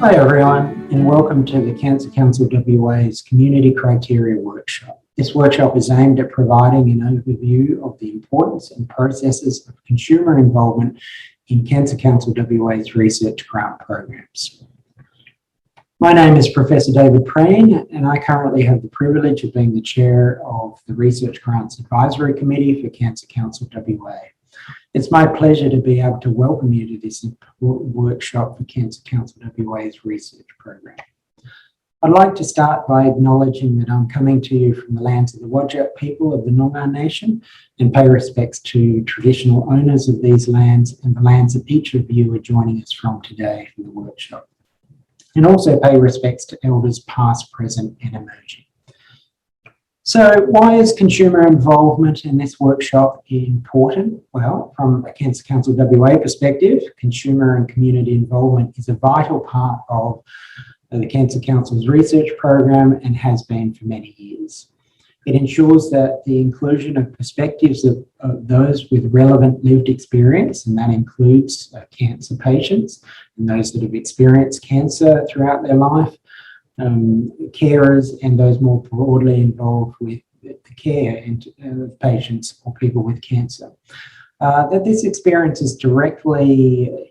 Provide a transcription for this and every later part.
Hi everyone, and welcome to the Cancer Council WA's Community Criteria Workshop. This workshop is aimed at providing an overview of the importance and processes of consumer involvement in Cancer Council WA's research grant programs. My name is Professor David Preen, and I currently have the privilege of being the chair of the Research Grants Advisory Committee for Cancer Council WA. It's my pleasure to be able to welcome you to this important workshop for Cancer Council WA's research program. I'd like to start by acknowledging that I'm coming to you from the lands of the Whadjuk people of the Noongar Nation and pay respects to traditional owners of these lands and the lands that each of you are joining us from today for the workshop. And also pay respects to elders past, present and emerging. So why is consumer involvement in this workshop important? Well, from a Cancer Council WA perspective, consumer and community involvement is a vital part of the Cancer Council's research program and has been for many years. It ensures that the inclusion of perspectives of those with relevant lived experience, and that includes cancer patients and those that have experienced cancer throughout their life, carers and those more broadly involved with the care of patients or people with cancer. That this experience is directly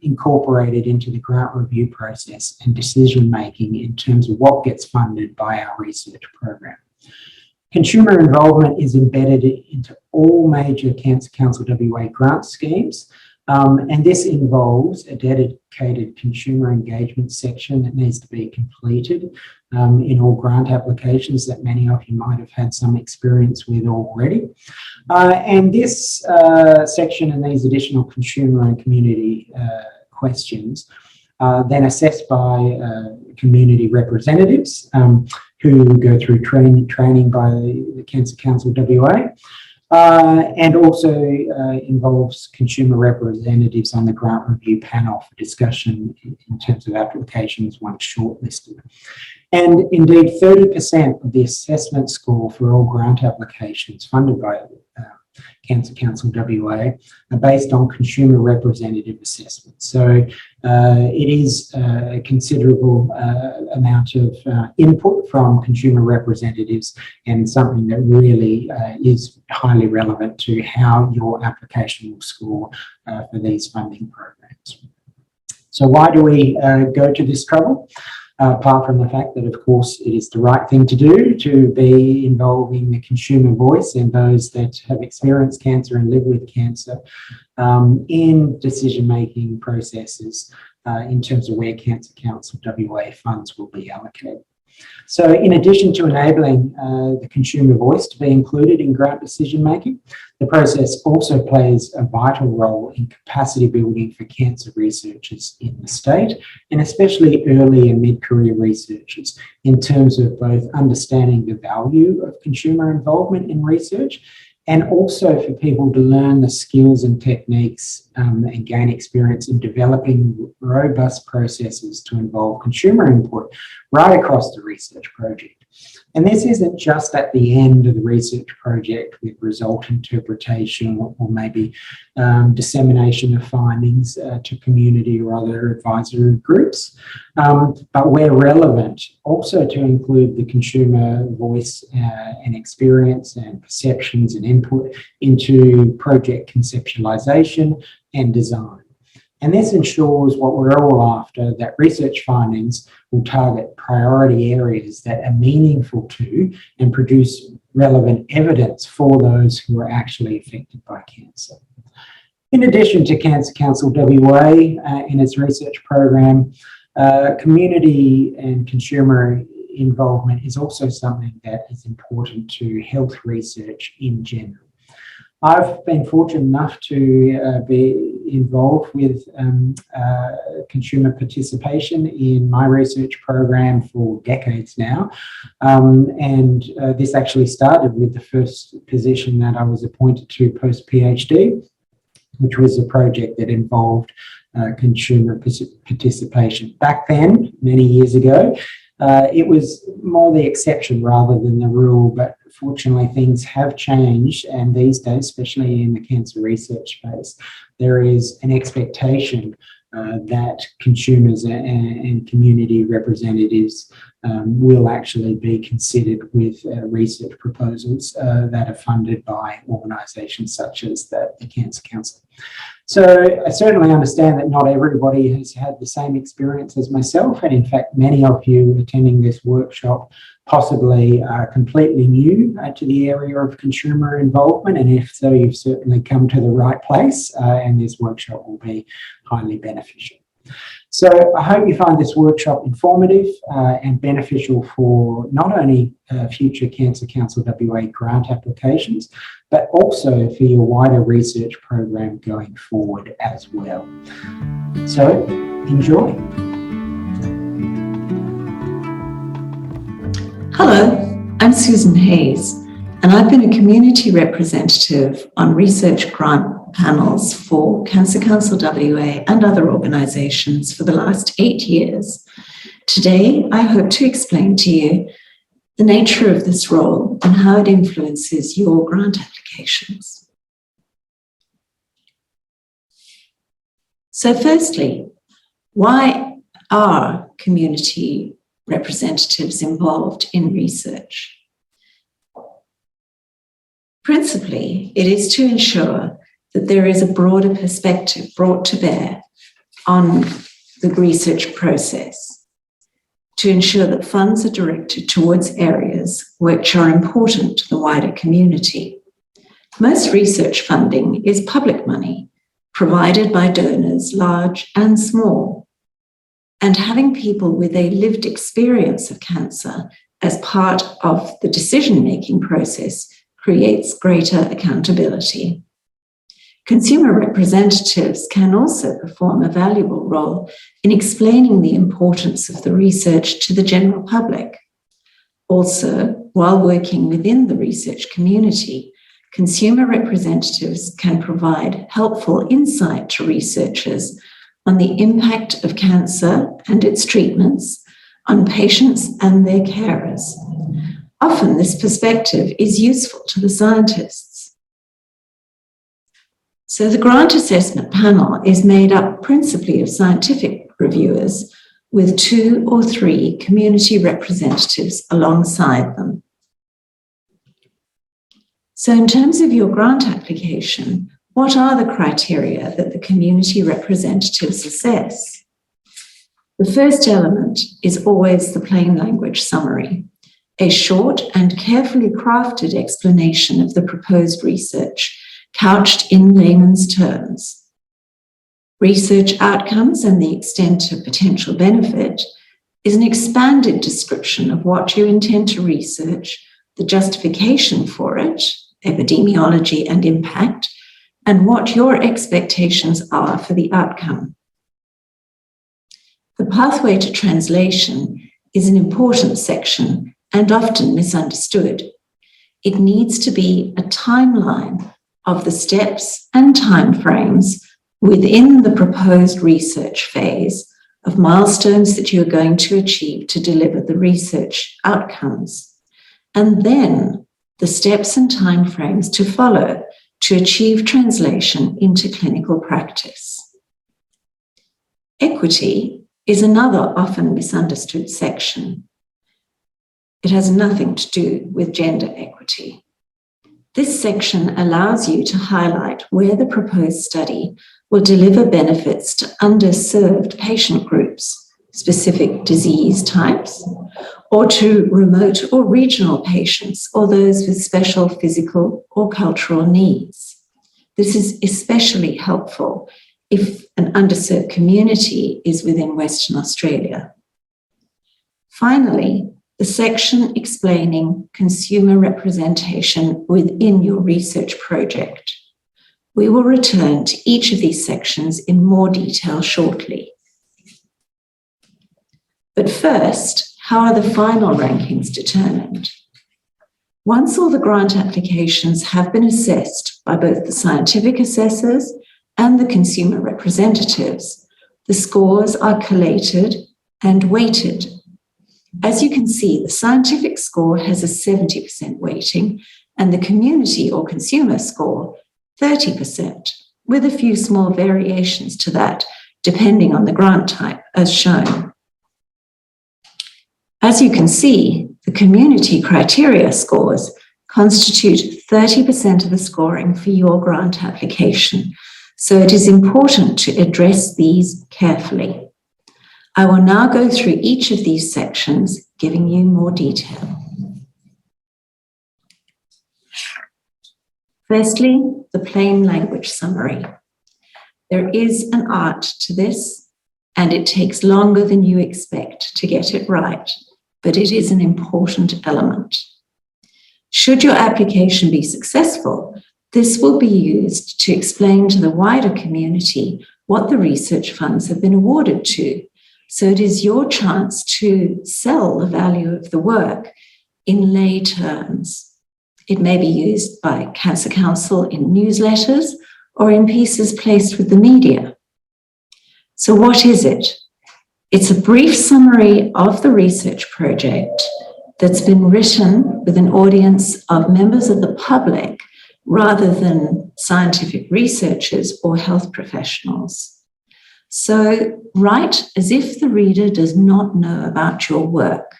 incorporated into the grant review process and decision making in terms of what gets funded by our research program. Consumer involvement is embedded into all major Cancer Council WA grant schemes. And this involves a dedicated consumer engagement section that needs to be completed in all grant applications that many of you might have had some experience with already. And this section and these additional consumer and community questions then assessed by community representatives who go through training by the Cancer Council WA. And also involves consumer representatives on the grant review panel for discussion in terms of applications once shortlisted. And indeed, 30% of the assessment score for all grant applications funded by Cancer Council WA are based on consumer representative assessments. So it is a considerable amount of input from consumer representatives and something that really is highly relevant to how your application will score for these funding programs. So why do we go to this trouble? Apart from the fact that, of course, it is the right thing to do to be involving the consumer voice and those that have experienced cancer and live with cancer in decision-making processes in terms of where Cancer Council WA funds will be allocated. So in addition to enabling the consumer voice to be included in grant decision-making, the process also plays a vital role in capacity building for cancer researchers in the state, and especially early and mid-career researchers in terms of both understanding the value of consumer involvement in research and also for people to learn the skills and techniques and gain experience in developing robust processes to involve consumer input right across the research project. And this isn't just at the end of the research project with result interpretation or maybe dissemination of findings to community or other advisory groups, but where relevant, also to include the consumer voice and experience and perceptions and input into project conceptualization and design. And this ensures what we're all after, that research findings will target priority areas that are meaningful to and produce relevant evidence for those who are actually affected by cancer. In addition to Cancer Council WA in its research program, community and consumer involvement is also something that is important to health research in general. I've been fortunate enough to be involved with consumer participation in my research program for decades now. And this actually started with the first position that I was appointed to post-PhD, which was a project that involved consumer participation. Back then, many years ago, it was more the exception rather than the rule, but fortunately things have changed, and these days, especially in the cancer research space, there is an expectation that consumers and community representatives will actually be considered with research proposals that are funded by organisations such as the Cancer Council. So I certainly understand that not everybody has had the same experience as myself, and in fact many of you attending this workshop possibly are completely new to the area of consumer involvement, and if so, you've certainly come to the right place, and this workshop will be highly beneficial. So I hope you find this workshop informative and beneficial for not only future Cancer Council WA grant applications, but also for your wider research program going forward as well. So enjoy. Hello, I'm Susan Hayes, and I've been a community representative on research grant panels for Cancer Council WA and other organisations for the last 8 years. Today, I hope to explain to you the nature of this role and how it influences your grant applications. So firstly, why are community representatives involved in research? Principally, it is to ensure that there is a broader perspective brought to bear on the research process, to ensure that funds are directed towards areas which are important to the wider community. Most research funding is public money provided by donors, large and small, and having people with a lived experience of cancer as part of the decision-making process creates greater accountability. Consumer representatives can also perform a valuable role in explaining the importance of the research to the general public. Also, while working within the research community, consumer representatives can provide helpful insight to researchers on the impact of cancer and its treatments on patients and their carers. Often this perspective is useful to the scientists. So the grant assessment panel is made up principally of scientific reviewers with 2 or 3 community representatives alongside them. So in terms of your grant application, what are the criteria that the community representatives assess? The first element is always the plain language summary, a short and carefully crafted explanation of the proposed research couched in layman's terms. Research outcomes and the extent of potential benefit is an expanded description of what you intend to research, the justification for it, epidemiology and impact, and what your expectations are for the outcome. The pathway to translation is an important section and often misunderstood. It needs to be a timeline of the steps and timeframes within the proposed research phase of milestones that you're going to achieve to deliver the research outcomes, and then the steps and timeframes to follow to achieve translation into clinical practice. Equity is another often misunderstood section. It has nothing to do with gender equity. This section allows you to highlight where the proposed study will deliver benefits to underserved patient groups, specific disease types, or to remote or regional patients or those with special physical or cultural needs. This is especially helpful if an underserved community is within Western Australia. Finally, the section explaining consumer representation within your research project. We will return to each of these sections in more detail shortly. But first, how are the final rankings determined? Once all the grant applications have been assessed by both the scientific assessors and the consumer representatives, the scores are collated and weighted. As you can see, the scientific score has a 70% weighting and the community or consumer score 30%, with a few small variations to that depending on the grant type, as shown. As you can see, the community criteria scores constitute 30% of the scoring for your grant application, so it is important to address these carefully. I will now go through each of these sections, giving you more detail. Firstly, the plain language summary. There is an art to this, and it takes longer than you expect to get it right, but it is an important element. Should your application be successful, this will be used to explain to the wider community what the research funds have been awarded to. So it is your chance to sell the value of the work in lay terms. It may be used by Cancer Council in newsletters or in pieces placed with the media. So what is it? It's a brief summary of the research project that's been written with an audience of members of the public rather than scientific researchers or health professionals. So write as if the reader does not know about your work.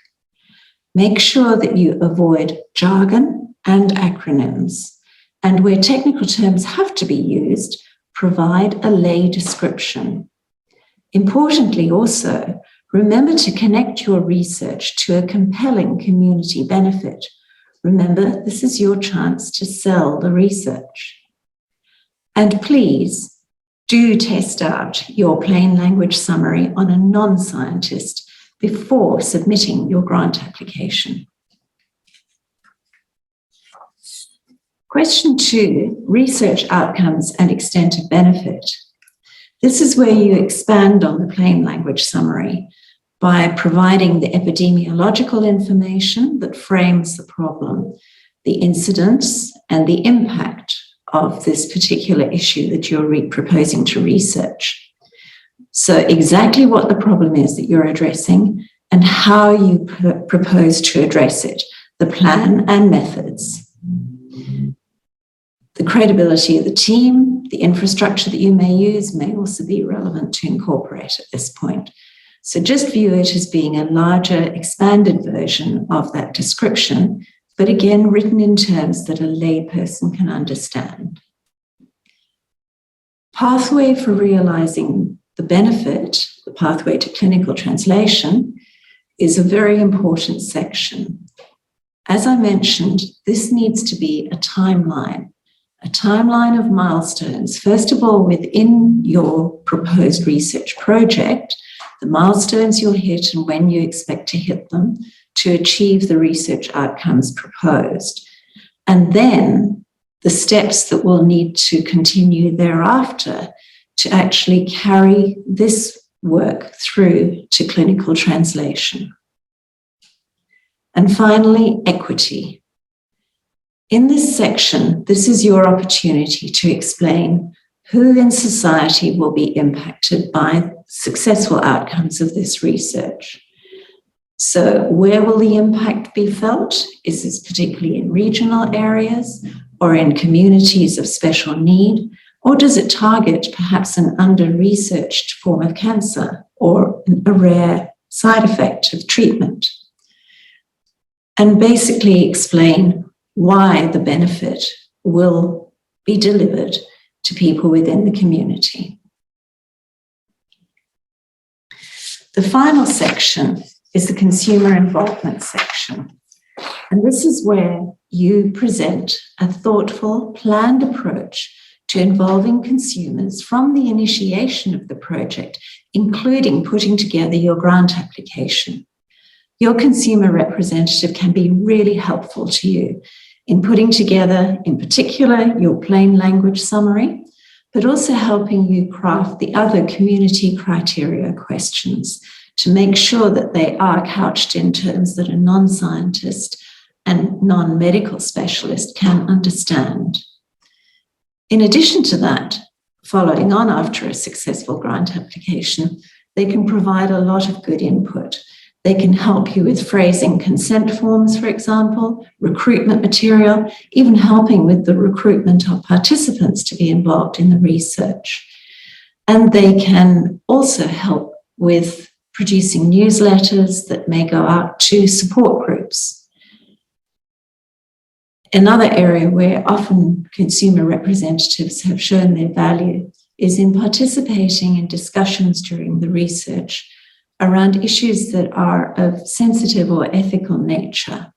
Make sure that you avoid jargon and acronyms, and where technical terms have to be used, provide a lay description. Importantly also, remember to connect your research to a compelling community benefit. Remember, this is your chance to sell the research. And please do test out your plain language summary on a non-scientist before submitting your grant application. Question 2, research outcomes and extent of benefit. This is where you expand on the plain language summary by providing the epidemiological information that frames the problem, the incidence and the impact of this particular issue that you're proposing to research. So exactly what the problem is that you're addressing and how you propose to address it, the plan and methods. The credibility of the team, the infrastructure that you may use may also be relevant to incorporate at this point. So just view it as being a larger, expanded version of that description, but again, written in terms that a layperson can understand. Pathway for realizing the benefit, the pathway to clinical translation, is a very important section. As I mentioned, this needs to be a timeline of milestones. First of all, within your proposed research project, the milestones you'll hit and when you expect to hit them to achieve the research outcomes proposed. And then the steps that will need to continue thereafter to actually carry this work through to clinical translation. And finally, equity. In this section, this is your opportunity to explain who in society will be impacted by successful outcomes of this research. So where will the impact be felt? Is this particularly in regional areas or in communities of special need? Or does it target perhaps an under-researched form of cancer or a rare side effect of treatment? And basically explain why the benefit will be delivered to people within the community. The final section is the consumer involvement section. And this is where you present a thoughtful, planned approach to involving consumers from the initiation of the project, including putting together your grant application. Your consumer representative can be really helpful to you in putting together, in particular, your plain language summary, but also helping you craft the other community criteria questions to make sure that they are couched in terms that a non-scientist and non-medical specialist can understand. In addition to that, following on after a successful grant application, they can provide a lot of good input. They can help you with phrasing consent forms, for example, recruitment material, even helping with the recruitment of participants to be involved in the research. And they can also help with producing newsletters that may go out to support groups. Another area where often consumer representatives have shown their value is in participating in discussions during the research around issues that are of sensitive or ethical nature.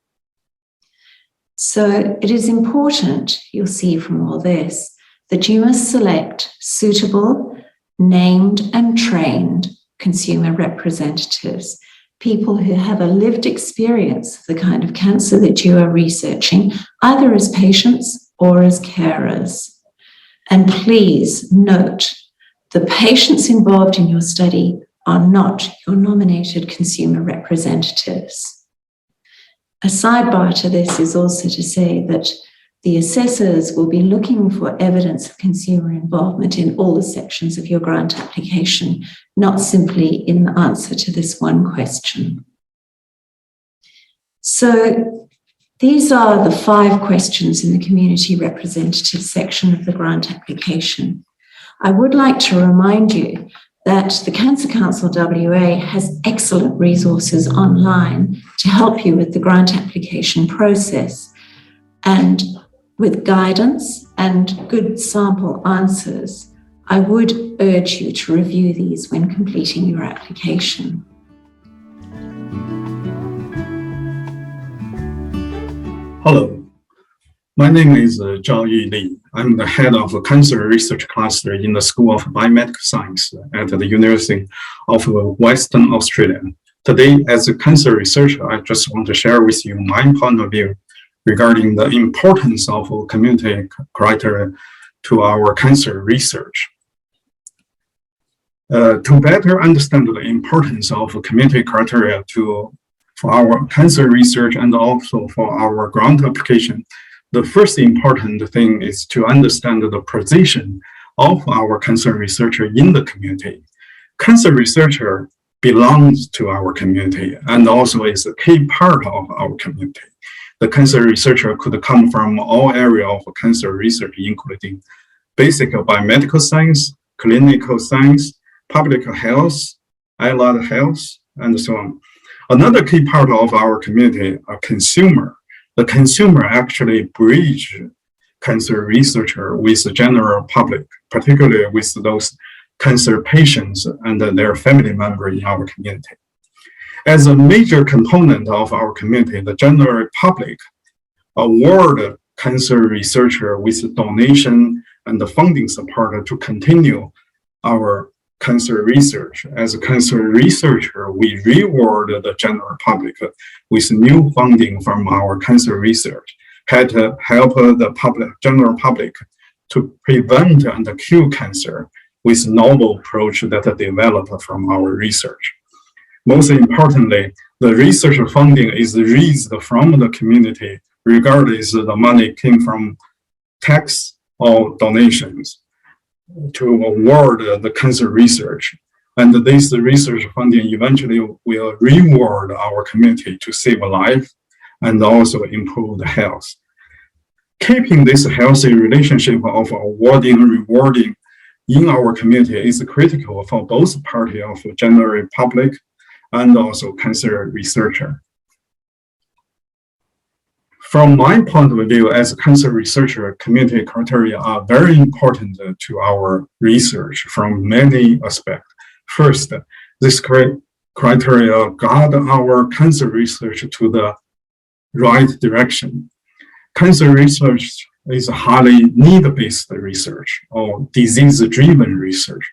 So it is important, you'll see from all this, that you must select suitable, named and trained consumer representatives, people who have a lived experience of the kind of cancer that you are researching, either as patients or as carers. And please note, the patients involved in your study are not your nominated consumer representatives. A sidebar to this is also to say that the assessors will be looking for evidence of consumer involvement in all the sections of your grant application, not simply in the answer to this one question. So these are the 5 questions in the community representative section of the grant application. I would like to remind you that the Cancer Council WA has excellent resources online to help you with the grant application process, and with guidance and good sample answers. I would urge you to review these when completing your application. Hello, my name is Zhao Yu Li. I'm the head of a cancer research cluster in the School of Biomedical Science at the University of Western Australia. Today, as a cancer researcher, I just want to share with you my point of view regarding the importance of community criteria to our cancer research. To better understand the importance of community criteria for our cancer research and also for our grant application, the first important thing is to understand the position of our cancer researcher in the community. Cancer researcher belongs to our community and also is a key part of our community. The cancer researcher could come from all areas of cancer research, including basic biomedical science, clinical science, public health, allied health, and so on. Another key part of our community are consumer. The consumer actually bridge cancer researcher with the general public, particularly with those cancer patients and their family members in our community. As a major component of our community, the general public award cancer researcher with donation and the funding support to continue our cancer research. As a cancer researcher, we reward the general public with new funding from our cancer research, had to help the general public to prevent and cure cancer with novel approach that are developed from our research. Most importantly, the research funding is raised from the community, regardless the money came from tax or donations, to award the cancer research. And this research funding eventually will reward our community to save a life and also improve the health. Keeping this healthy relationship of awarding and rewarding in our community is critical for both parties of general public and also cancer researcher. From my point of view as a cancer researcher, community criteria are very important to our research from many aspects. First, this criteria guide our cancer research to the right direction. Cancer research is highly need-based research or disease-driven research.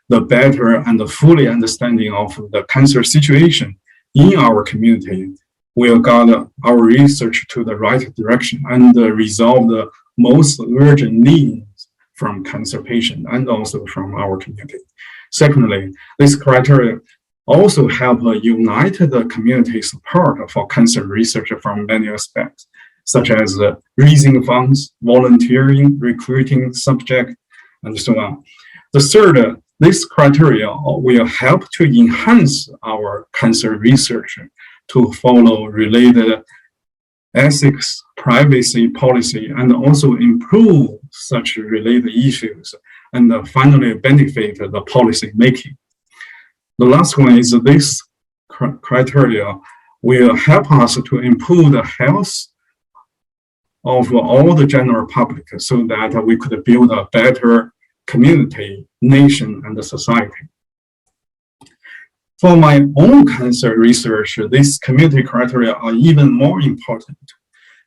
The better and the fully understanding of the cancer situation in our community will guide our research to the right direction and resolve the most urgent needs from cancer patients and also from our community. Secondly, this criteria also help unite the community support for cancer research from many aspects, such as raising funds, volunteering, recruiting subjects, and so on. The third, this criteria will help to enhance our cancer research to follow related ethics, privacy policy, and also improve such related issues and finally benefit the policy making. The last one is this criteria will help us to improve the health of all the general public so that we could build a better community, nation, and society. For my own cancer research, these community criteria are even more important.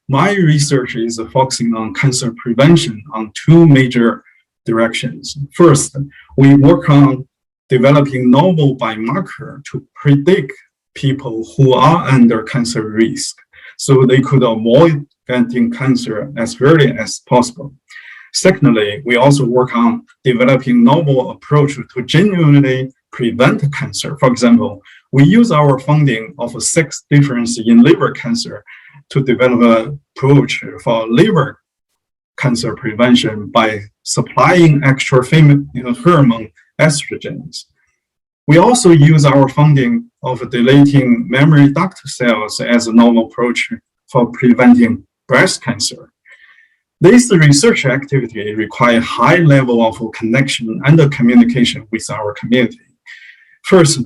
My research is focusing on cancer prevention on two major directions. First, we work on developing novel biomarkers to predict people who are under cancer risk so they could avoid getting cancer as early as possible. Secondly, we also work on developing novel approach to genuinely prevent cancer. For example, we use our funding of sex difference in liver cancer to develop an approach for liver cancer prevention by supplying extra female hormone estrogens. We also use our funding of deleting memory duct cells as a novel approach for preventing breast cancer. This research activity requires high level of connection and communication with our community. First,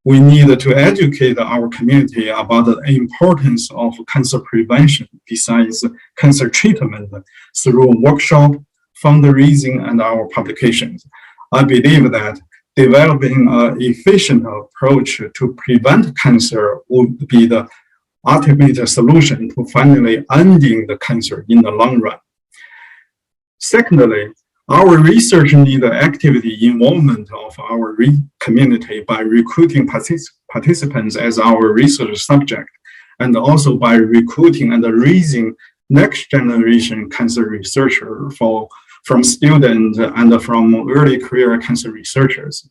we need to educate our community about the importance of cancer prevention besides cancer treatment through workshop, fundraising, and our publications. I believe that developing an efficient approach to prevent cancer would be the ultimate solution to finally ending the cancer in the long run. Secondly, our research needs activity involvement of our community by recruiting participants as our research subject, and also by recruiting and raising next generation cancer researchers from students and from early career cancer researchers.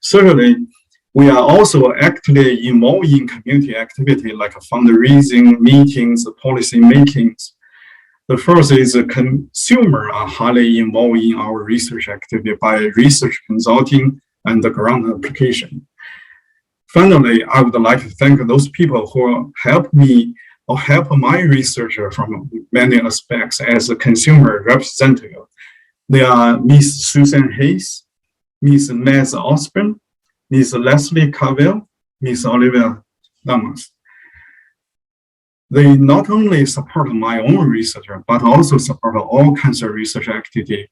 Thirdly, we are also actively involved in community activity like fundraising, meetings, policy makings. The first is consumers are highly involved in our research activity by research consulting and the grant application. Finally, I would like to thank those people who help me or help my research from many aspects as a consumer representative. They are Ms. Susan Hayes, Ms. Maz Osborne, Ms. Leslie Carville, Ms. Olivia Lamas. They not only support my own research, but also support all cancer research activity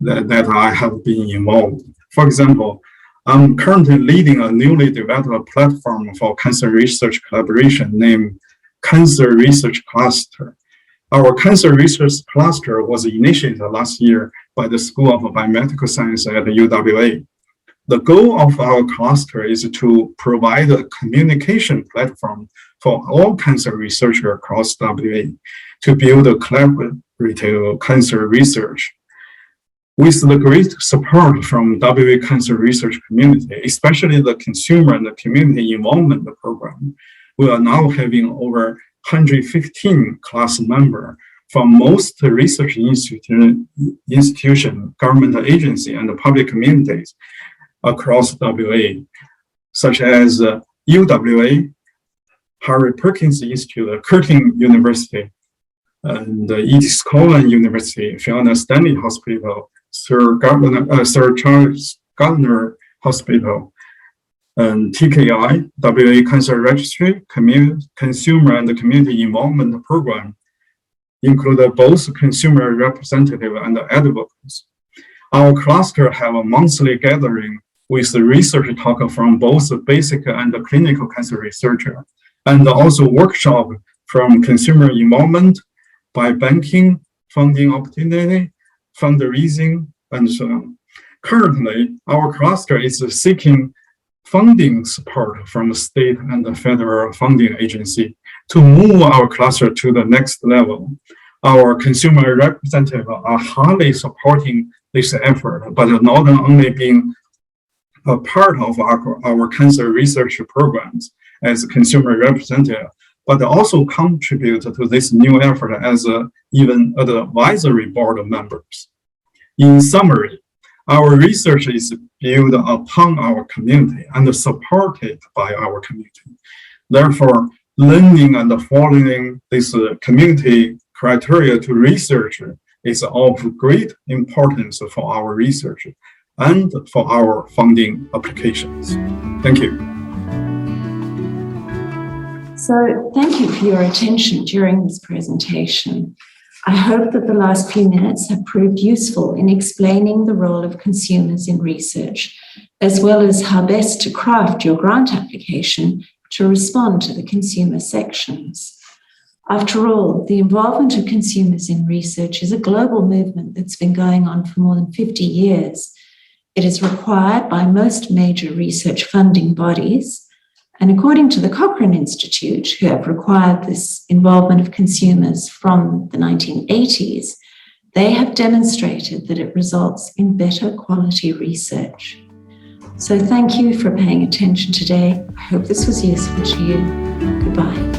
that I have been involved. For example, I'm currently leading a newly developed platform for cancer research collaboration named Cancer Research Cluster. Our Cancer Research Cluster was initiated last year by the School of Biomedical Science at UWA. The goal of our cluster is to provide a communication platform for all cancer researchers across WA to build a collaborative cancer research. With the great support from WA cancer research community, especially the consumer and the community involvement program, we are now having over 115 class members from most research institution, government agency, and public communities across WA, such as UWA, Harry Perkins Institute, Curtin University, and Edith Cowan University, Fiona Stanley Hospital, Sir Charles Gardner Hospital, and TKI, WA Cancer Registry, Consumer and Community Involvement Program, include both consumer representative and advocates. Our cluster have a monthly gathering with the research talk from both basic and clinical cancer researcher, and also workshop from consumer involvement, biobanking, funding opportunity, fundraising, and so on. Currently, our cluster is seeking funding support from the state and the federal funding agency to move our cluster to the next level. Our consumer representatives are highly supporting this effort, but not only being a part of our cancer research programs as a consumer representative, but also contribute to this new effort as even advisory board members. In summary, our research is built upon our community and supported by our community. Therefore, learning and following this community criteria to research is of great importance for our research and for our funding applications. Thank you. So thank you for your attention during this presentation. I hope that the last few minutes have proved useful in explaining the role of consumers in research, as well as how best to craft your grant application to respond to the consumer sections. After all, the involvement of consumers in research is a global movement that's been going on for more than 50 years. It is required by most major research funding bodies, and according to the Cochrane Institute, who have required this involvement of consumers from the 1980s, they have demonstrated that it results in better quality research. So thank you for paying attention today. I hope this was useful to you. Goodbye.